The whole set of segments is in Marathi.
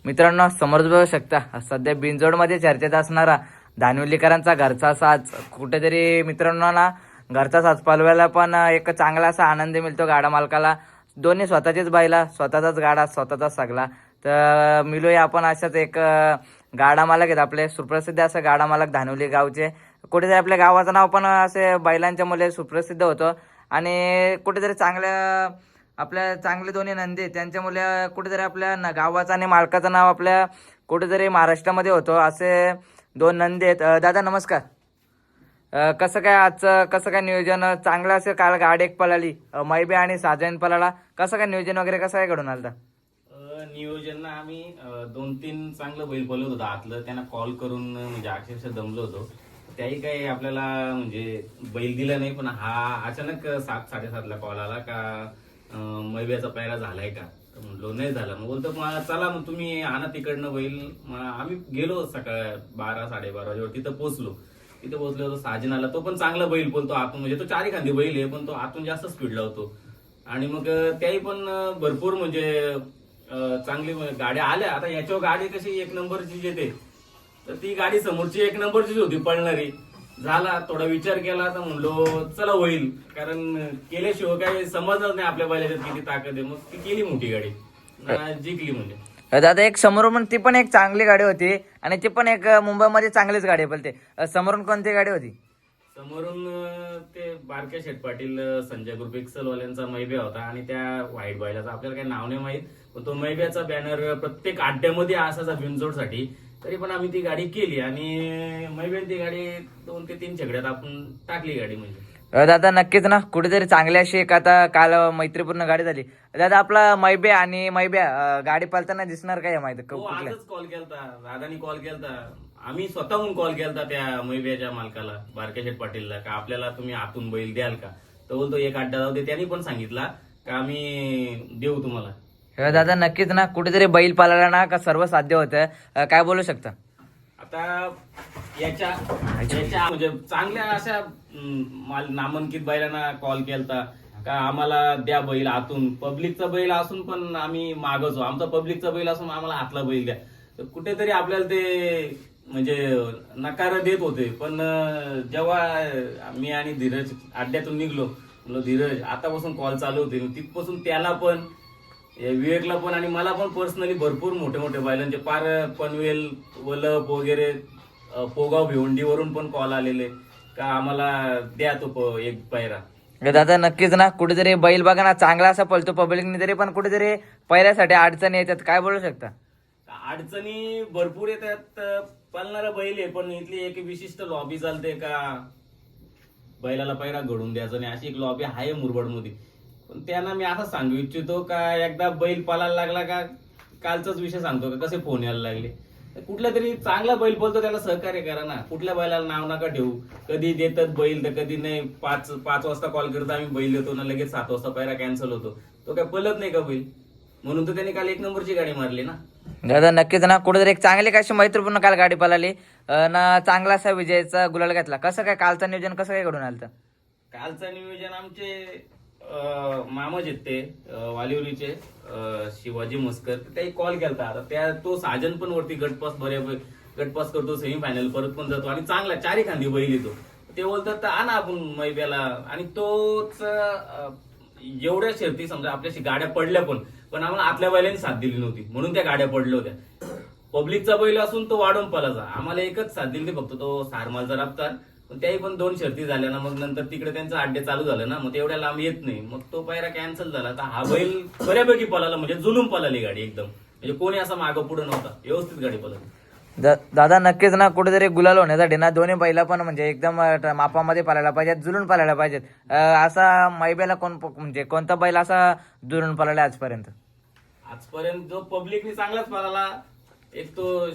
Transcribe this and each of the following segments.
मित्रांनो, समोर बघू शकता सध्या बिनजोडमध्ये चर्चेत असणारा धानवलीकरांचा घरचा साज कुठेतरी मित्रांनो ना घरचा साज पालवायला पण एक चांगला असा आनंद मिळतो गाडा मालकाला. दोन्ही स्वतःचीच बैला, स्वतःचाच गाडा, स्वतःचाच सगळा. तर मिळूया आपण अशाच एक गाडा मालक आहेत आपले सुप्रसिद्ध असं गाडा मालक धानवली गावचे. कुठेतरी आपल्या गावाचं नाव पण असे बैलांच्या मुले सुप्रसिद्ध होतं आणि कुठेतरी चांगल्या आपल्या चांगले दोन्ही नंदी त्यांच्या मुले कुठेतरी आपल्या गावाचं आणि मालकाचं नाव आपल्या कुठेतरी महाराष्ट्रामध्ये होतं. असे दोन नंदी आहेत. दादा नमस्कार. कसं काय आजचं कसं काय नियोजन चांगलं असेल? काल गाडी एक पळाली मैबे आणि साजन पळाला, कसं काय नियोजन वगैरे कसं काय घडून आलं? नियोजन ना आम्ही 2-3 चांगलं बैल बोलवत होतो आतलं, त्यांना कॉल करून म्हणजे अक्षरशः दमलो होतो. त्याही काही आपल्याला म्हणजे बैल दिला नाही, पण हा अचानक 7-7:30ला कॉल आला का मैब्याचा पैरा झालाय का? तर म्हणलो नाही झाला. मग बोलतो मग चला मग तुम्ही आणा तिकडनं बैल. मग आम्ही गेलो सकाळ 12-12:30 वाजेवर तिथं पोहोचलो. तिथे पोहोचलो होतो, साजन आला. तो पण चांगला बैल बोलतो आतून, म्हणजे तो चारी खांदी बैल आहे पण तो आतून जास्त स्पीड लावतो. आणि मग त्याही पण भरपूर म्हणजे चांगली गाड्या आल्या. आता याच्यावर गाडी कशी एक नंबरची येते, तर ती गाडी समोरची एक नंबरचीच होती पळणारी. झाला थोडा विचार केला तर म्हणलो चला होईल, कारण केल्याशिवाय काही समजणार नाही आपल्या बैलाच्यात किती ताकद आहे. मग ती केली मोठी गाडी, जिंकली म्हणजे. दादा एक समोरून ती पण एक चांगली गाडी होती आणि ती पण एक मुंबईमध्ये चांगलीच गाडी आहे. बोलते समोरून कोणती गाडी होती? समोरून ते बारक्या शेठ पाटील संजय ग्रुप एक्सलवाल्यांचा मैब्या होता आणि त्या व्हाईट बैलाचा आपल्याला काही नाव नाही माहित, पण तो मैब्याचा बॅनर प्रत्येक अड्ड्यामध्ये असायचा बिनजोडसाठी. तरी पण आम्ही ती गाडी केली आणि मैब्याने ती गाडी 2 ते 3 छकड्यात आपण टाकली गाडी. म्हणजे दादा नक्कीच ना कुठेतरी चांगली अशी एक आता काल मैत्रीपूर्ण गाडी झाली. दादा आपला मैबे आणि मैब्या गाडी पालताना दिसणार काय माहिती? आजच कॉल केलता, दादानी कॉल केलता, आम्ही स्वतःहून कॉल केलता त्या मैब्याच्या मालकाला बारक्या शेठ पाटीलला का आपल्याला तुम्ही आतून बैल द्याल का? तर बोलतो एक अड्डा जाऊ दे. त्यांनी पण सांगितला का आम्ही देऊ तुम्हाला. दादा नक्कीच ना कुठेतरी बैल पालायला ना का सर्व साध्य होतं. काय बोलू शकता? आता याच्या म्हणजे चांगल्या अशा नामांकित बैलांना कॉल केलता का आम्हाला द्या बैल आतून. पब्लिकचा बैल असून पण आम्ही मागवतो, आमचा पब्लिकचा बैल असून आम्हाला आतला बैल द्या. तर कुठेतरी आपल्याला ते म्हणजे नकार देत होते. पण जेव्हा मी आणि धीरज अड्ड्यातून निघलो, म्हणलो धीरज आतापासून कॉल चालू होते. तिथपासून त्याला पण विवेकला पण आणि मला पण पर्सनली भरपूर मोठे मोठे बैलांचे पार पनवेल वलप वगैरे पोगाव भिवंडीवरून पण कॉल आलेले का आम्हाला द्या तो एक पायरा. दादा नक्कीच ना कुठेतरी बैल बघा ना चांगला असा पळतो पब्लिकने, तरी पण कुठेतरी पहिल्यासाठी अडचणी येतात. काय बोलू शकता? अडचणी भरपूर येतात. पळणारा बैल आहे पण इथली एक विशिष्ट लॉबी चालते का बैलाला पैरा घडून द्यायचं नाही, अशी एक लॉबी आहे मुरबाडमध्ये. पण त्यांना मी असं सांगू इच्छितो का एकदा बैल पळायला लागला का, कालचाच विषय सांगतो का कसे फोन यायला लागले, कुठला तरी चांगला बैल बोलतो त्याला सहकार्य करा ना. कुठल्या बैलाला नाव नका ठेवू. कधी देतात बैल तर कधी नाही. 5 वाजता कॉल करता आम्ही बैल देतो ना, लगेच 7 वाजता पैरा कॅन्सल होतो. तो काय पळत नाही का बैल? म्हणून तर त्याने काल 1 नंबरची गाडी मारली ना. दादा नक्कीच ना कुठेतरी एक चांगली कशी मैत्रीपूर्ण काल गाडी पळाली ना, चांगला असा विजयाचा गुलाल घेतला. कसं काय कालचं नियोजन कसं काय घडून आलं? कालचं नियोजन आमचे मामज आहेत ते वालिवलीचे शिवाजी मस्कर, त्याही कॉल केलता. आता तो साजन पण वरती गटपास करतो, सेमीफायनल परत पण जातो आणि चांगला चारी खांदी बैल येतो. ते बोलतात आणा आपण मैब्याला. आणि तोच एवढ्या शर्ती समजा आपल्याशी गाड्या पडल्या पण आम्हाला आतल्या बैलांनी साथ दिली नव्हती म्हणून त्या गाड्या पडल्या होत्या. पब्लिकचा बैल असून तो वाढून पळायचा, आम्हाला एकच साथ दिली फक्त तो सारमालचा रफ्तार. पण त्याही पण 2 शर्ती झाल्या ना, मग नंतर तिकडे त्यांचं अड्डे चालू झालं ना, मग तेवढ्या लांब येत नाही. मग तो पायरा कॅन्सल झाला. तर हा बैल बऱ्यापैकी पळाला, म्हणजे जुलूम पळाली गाडी एकदम, म्हणजे कोणी असा मागं पुढे नव्हता, व्यवस्थित गाडी पळाली. दादा नक्कीच ना कुठेतरी गुलाल होण्यासाठी ना दोन्ही बैला पण म्हणजे एकदम मापामध्ये पळायला पाहिजेत, जुलून पळायला पाहिजेत. असा मैब्याला म्हणजे कोणता बैल असा जुलून पळाला आजपर्यंत? जो पब्लिकने चांगलाच पळाला, एक तो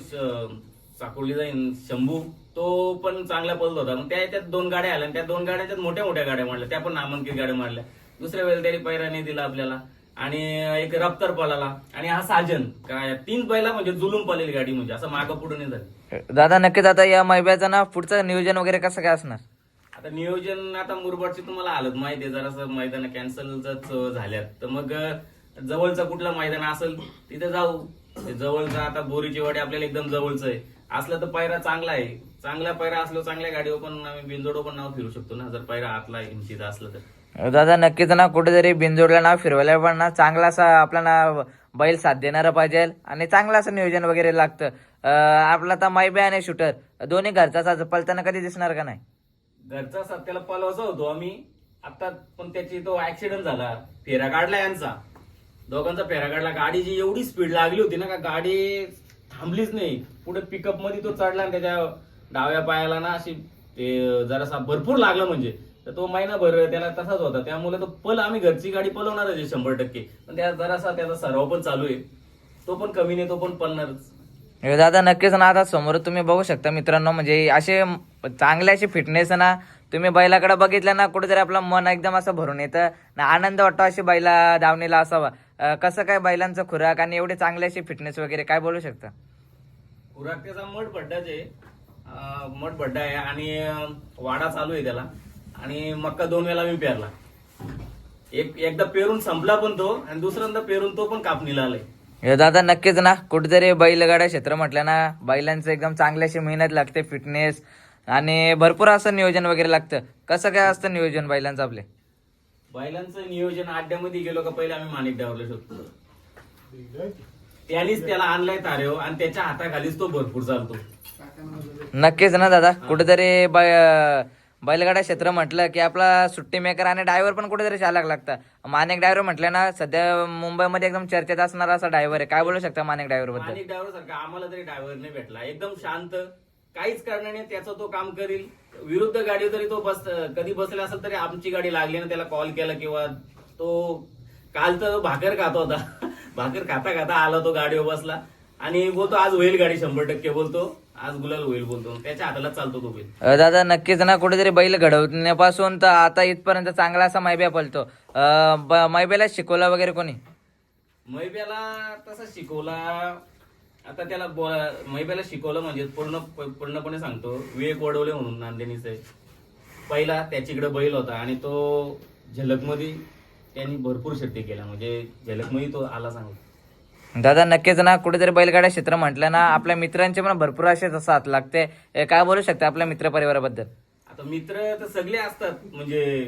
साकोली जाईन शंभू, तो पण चांगला पळत होता. मग त्याच्यात 2 गाड्या आल्या, त्या 2 गाड्याच्यात मोठ्या मोठ्या गाड्या मारल्या, त्या पण नामांकित गाड्या मारल्या. दुसऱ्या वेळेला त्याने पैरा नाही दिला आपल्याला. आणि एक रफ्तार पळाला आणि हा साजन, काय 3 बैला म्हणजे जुलूम पळलेली गाडी, म्हणजे असं मागं पुढे नाही झाली. दादा नक्कीच आता या मैब्याचं ना पुढचं नियोजन वगैरे कसं काय असणार? आता नियोजन आता मुरबाडची तुम्हाला हालत माहिती आहे, जरासं मैदान कॅन्सलच झाल्यात. तर मग जवळचा कुठला मैदान असेल तिथे जाऊ. ते जवळचं आता बोरीची वाडी आपल्याला एकदम जवळचं आहे, असलं तर पायरा चांगला आहे. चांगला पायरा असलो चांगल्या गाडीवर पण आम्ही बिनजोडो पण नाव फिरू शकतो ना, जर पायरा आतला हिमतीचा असलं तर. दादा नक्कीच ना, कुठेतरी बिनजोडला नाव फिरवायला पण ना चांगला असा आपला ना बैल साथ देणारा पाहिजे आणि चांगलं असं नियोजन वगैरे लागतं. आपला तर मायबे आणि शूटर दोन्ही घरचा साज पलताना कधी दिसणार का नाही? घरचा सत्याला पलवायचा होतो आम्ही आता, पण त्याची तो ऍक्सिडेंट झाला, फेरा काढला यांचा, दोघांचा फेरा काढला. गाडीची एवढी स्पीड लागली होती ना का गाडी थांबलीच नाही. पुढे पिकअप मध्ये तो चढला आणि त्याच्या डाव्या पायाला ना अशी ते जरासा भरपूर लागलं म्हणजे. तर तो महिनाभर त्याला तसाच होता, त्यामुळे तो पल आम्ही घरची गाडी पलवणारच आहे 100%. पण त्या जरासा त्याचा सराव पण चालू आहे, तो पण कमी नाही, तो पण पलणारच. दादा नक्कीच ना, आता समोर तुम्ही बघू शकता मित्रांनो, म्हणजे असे चांगले असे फिटनेस ना तुम्ही बैलाकडे बघितलं ना कुठेतरी आपलं मन एकदम असं भरून येतं ना, आनंद वाटतो अशी बैला दावणीला असावा. कसं काय बैलांचं खुराक आणि एवढे चांगले अशी फिटनेस वगैरे काय बोलू शकता? खुराक त्याचा मठभड्डाच आहे, मठभड्डा आहे आणि वाडा चालू आहे त्याला. आणि मक्का 2 वेळा मी पेरला, एकदा पेरून संपला पण तो, आणि दुसऱ्यांदा पेरून तो पण कापणीला आलाय. दादा नक्कीच ना, कुठेतरी बैलगाडा क्षेत्र म्हटलं ना बैलांचं एकदम चांगली अशी मेहनत लागते, फिटनेस आणि भरपूर असं नियोजन वगैरे लागतं. कसं काय असतं नियोजन बैलांचं आपले? बैलांचं नियोजन अड्ड्यामध्ये गेलो का पहिले आम्ही माणिक डावरला शोधतो, त्यानेच त्याला आणलाय तारेव आणि त्याच्या हाताखालीच तो भरपूर चालतो. नक्कीच ना दादा, कुठेतरी बैलगाडा क्षेत्र म्हटलं की आपला सुट्टी मेकर आणि ड्रायव्हर पण कुठेतरी चालक लागतं. माणिक ड्रायव्हर म्हटलं ना, सध्या मुंबईमध्ये एकदम चर्चेत असणारा असा ड्रायव्हर आहे. काय बोलू शकता माणिक ड्रायव्हर बद्दल? माणिक ड्रायव्हर सारखा आम्हाला तरी ड्रायव्हर नाही भेटला. एकदम शांत, काहीच करणार नाही, त्याचं तो काम करील. विरुद्ध गाडी जरी तो कधी बसला असेल तरी आमची गाडी लागली ना त्याला कॉल केला, किंवा तो काल तर भाकर खात होता, भाकर खाता खाता आला तो गाडीवर बसला आणि बोलतो आज होईल गाडी 100% बोलतो, आज गुलाल होईल बोलतो. त्याच्या हाताला चालतो तो बैल. दादा नक्कीच ना, कुठेतरी बैल घडवण्यापासून तर आता इथपर्यंत चांगला असा मैब्या पळतो. मैब्याला शिकवला वगैरे कोणी? मैब्याला तसा शिकवला, आता त्याला मैब्याला शिकवलं म्हणजे पूर्णपणे सांगतो, विवेक वडवले म्हणून नांदेणीचा आहे. पहिला त्याच्याकडे बैल होता आणि तो झलकमध्ये त्यांनी भरपूर शक्ती केला, म्हणजे झलकमध्ये तो आला चांगला. दादा नक्कीच ना, कुठेतरी बैलगाडा क्षेत्र म्हटलं ना आपल्या मित्रांचे पण भरपूर असे साथ लागते. काय बोलू शकता आपल्या मित्र परिवाराबद्दल? आता मित्र तर सगळे असतात, म्हणजे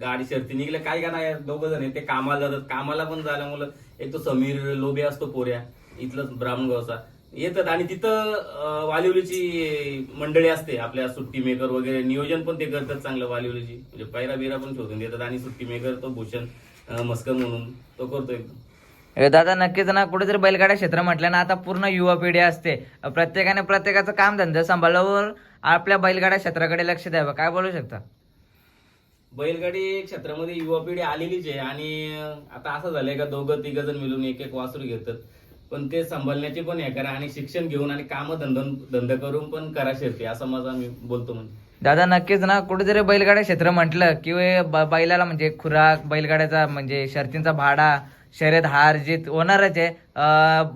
गाडी शर्ती निघल्या काय का नाही, 2 जण ते कामाला जातात. कामाला पण झाल्यामुळं एक तो समीर लोबे असतो पोऱ्या इथलंच ब्राह्मणगावचा, येतात आणि तिथं वालिवलीची मंडळी असते आपल्या, सुट्टी मेकर वगैरे नियोजन पण ते करतात चांगलं वालिवलीची, म्हणजे पायरा बिरा पण शोधून देतात. आणि सुट्टी मेकर तो भूषण मस्कर म्हणून तो करतो एकदम. दादा नक्कीच ना, कुठेतरी बैलगाडा क्षेत्र म्हटलं ना आता पूर्ण युवा पिढी असते. प्रत्येकाने प्रत्येकाचं काम धंदा सांभाळून आपल्या बैलगाडा क्षेत्राकडे लक्ष द्यावं. काय बोलू शकता? बैलगाडी क्षेत्रामध्ये युवा पिढी आलेलीच आहे आणि आता असं झालंय का 2-3 जण मिळून एक वासरू घेतात, पण ते सांभाळण्याची पण हे करा आणि शिक्षण घेऊन आणि काम धंदा करून पण करा शर्ती, असं माझा मी बोलतो. म्हणजे दादा नक्कीच ना, कुठेतरी बैलगाडा क्षेत्र म्हटलं की बैलाला म्हणजे खुराक, बैलगाड्याचा म्हणजे शर्तींचा भाडा, शर्यत हार जीत होणारच आहे.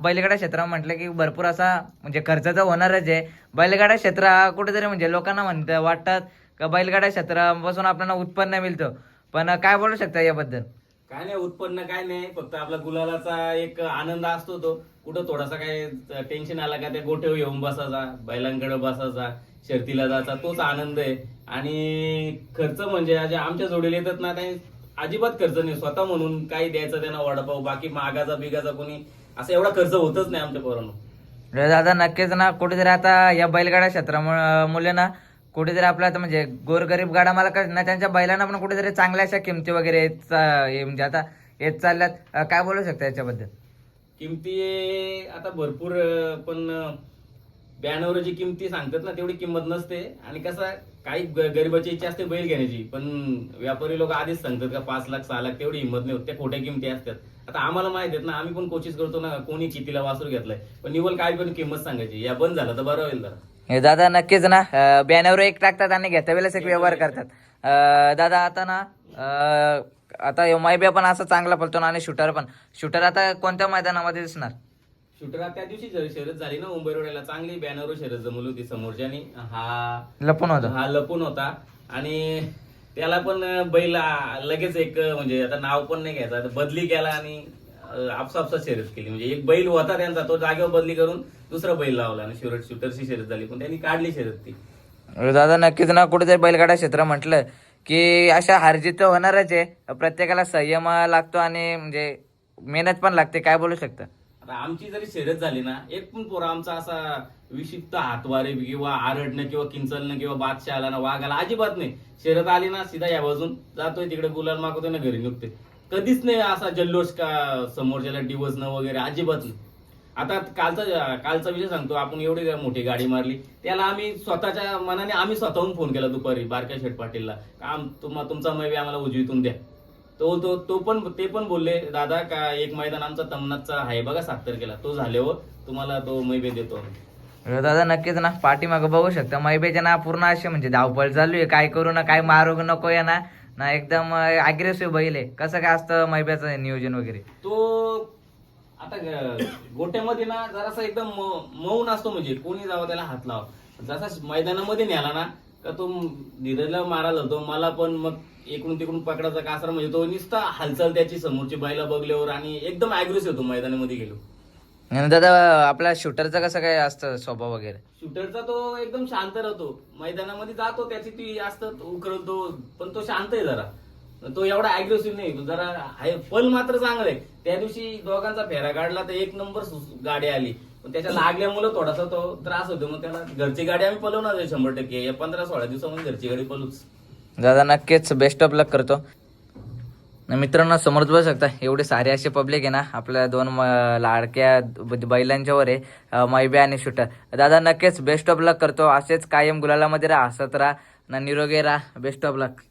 बैलगाडा क्षेत्र म्हटलं की भरपूर असा म्हणजे खर्च तर होणारच आहे. बैलगाडा क्षेत्र हा कुठेतरी म्हणजे लोकांना वाटतात का बैलगाडा क्षेत्रापासून आपल्याला उत्पन्न मिळतं, पण काय बोलू शकता याबद्दल? काय नाही उत्पन्न काय नाही, फक्त आपला गुलालाचा एक आनंद असतो. तो कुठं थोडासा काय टेन्शन आला का त्या गोठ्यावर येऊन बसायचा, बैलांकडे बसायचा, शर्तीला जायचा, तोच आनंद आहे. आणि खर्च म्हणजे आमच्या जोडीला येतात ना, काही अजिबात खर्च नाही. स्वतः म्हणून काही द्यायचं त्यांना वडापाव, बाकी मागाचा बिगाचा कोणी असं एवढा खर्च होतच नाही आमच्या पोरांना. दादा नक्कीच ना, कुठेतरी आता या बैलगाडा क्षेत्रामुळे ना कुठेतरी आपल्या आता म्हणजे गोरगरीब गाडा मालक ना त्यांच्या बैलांना पण कुठेतरी चांगल्या अशा किमती वगैरे म्हणजे आता येत चालल्यात. काय बोलू शकता याच्याबद्दल? किमती आता भरपूर, पण बॅनवर जी किमती सांगतात ना तेवढी किंमत नसते. आणि कसं काही गरीबाची इच्छा असते बैल घेण्याची, पण व्यापारी लोक आधीच सांगतात का 5 लाख 6 लाख, तेवढी हिंमत नाही होत, त्या खोट्या किमती असतात. आता आम्हाला माहित आहेत ना, आम्ही पण कोशिश करतो ना कोणी कितीला वासरू घेतलाय, पण निवल काय पण किंमत सांगायची, या बंद झालं तर बरं होईल जरा. दादा नक्कीच ना, बॅनरवर एक टाकतात आणि घेता वेळेस एक व्यवहार करतात. दादा आता ना आता मायब्या पण असं चांगला पळतो ना, आणि शूटर आता कोणत्या मैदानामध्ये दिसणार? शूटर त्या दिवशी शर्यत झाली ना मुंबई रोडला, चांगली बॅनरवर शर्यत जमवली होती समोरच्यानी. हा लपून होता आणि त्याला पण बैल लगेच एक म्हणजे आता नाव पण नाही घ्यायचं, बदली केला आणि आपसापसात शर्यत केली. म्हणजे एक बैल होता त्यांचा, तो जागेवर बदली करून दुसरा बैल लावला आणि शूटरची शर्यत झाली, पण त्यांनी काढली शर्यत ती. दादा नक्कीच ना, कुठेतरी बैलगाडा क्षेत्र म्हटलं की अशा हारजीत होणारच आहे. प्रत्येकाला संयम लागतो आणि म्हणजे मेहनत पण लागते. काय बोलू शकता? आता आमची जरी शर्यत झाली ना, एक पण पोरा आमचा असा विक्षिप्त हातवारे किंवा आरडणं किंवा किंचलणं किंवा बादशाह आला ना, वाघ आला, अजिबात नाही. शर्यत आली ना, सीधा या बाजून जातोय तिकडे गुलाल मागवतोय ना, घरी निघतोय. कधीच नाही असा जल्लोष का समोरच्याला डिवसणं वगैरे, अजिबात नाही. आता कालचा विषय सांगतो. आपण एवढी मोठी गाडी मारली, त्याला आम्ही स्वतःच्या मनाने आम्ही स्वतःहून फोन केला दुपारी बारक्या शेठ पाटीलला, तुमचा मैबी आम्हाला उजवीतून द्या. ते पण बोलले, दादा का एक मैदान आमचा तमनाचा आहे बघा 70 केला, तो झाल्यावर तुम्हाला तो मैबे देतो. दादा नक्कीच ना, पाठीमागं बघू शकता मैबेच्या ना पूर्ण असे म्हणजे धावपळ चालू आहे. काय करू ना, काय मारू नको या ना ना, एकदम अग्रेसिव्ह बैल आहे. कसं काय असतं मैब्याचं नियोजन वगैरे? तो आता गोट्यामध्ये ना जरासा एकदम मौन असतो, म्हणजे कोणी जावं त्याला हात लावा. जसा मैदानामध्ये न्याला ना का तो धीरजला मारायला होतो, मला पण मग इकडून तिकडून पकडायचा कासरा, म्हणजे तो नुसता हालचाल त्याची समोरची बैला बघल्यावर आणि एकदम अग्रेसिव्ह होतो मैदानामध्ये गेलो. आणि दादा आपला शूटरचं कसं काय असतं स्वभाव वगैरे? शूटरचा तो एकदम शांत राहतो, मैदानामध्ये जातो त्याची ती असतं उकरतो, पण तो शांत आहे जरा. तो एवढा अग्रेसिव्ह नाही, जरा आहे. पल मात्र चांगलं आहे. त्या दिवशी दोघांचा फेरा काढला तर एक नंबर गाडी आली, पण त्याच्या लागल्यामुळे थोडासा तो त्रास होतो. मग त्याला घरची गाडी आम्ही पलवणार आहे 100%. या 15-16 दिवसामध्ये घरची गाडी पलूच. दादा नक्कीच बेस्ट ऑफ लक करतो. मित्रांनो समोर बघू शकता एवढे सारे असे पब्लिक आहे ना, आपल्या दोन लाडक्या बैलांच्यावर आहे, मैबे आणि शूटर. दादा नक्कीच बेस्ट ऑफ लक करतो. असेच कायम गुलालामध्ये राहा, हसत राहा ना, निरोगी राहा. Best of luck.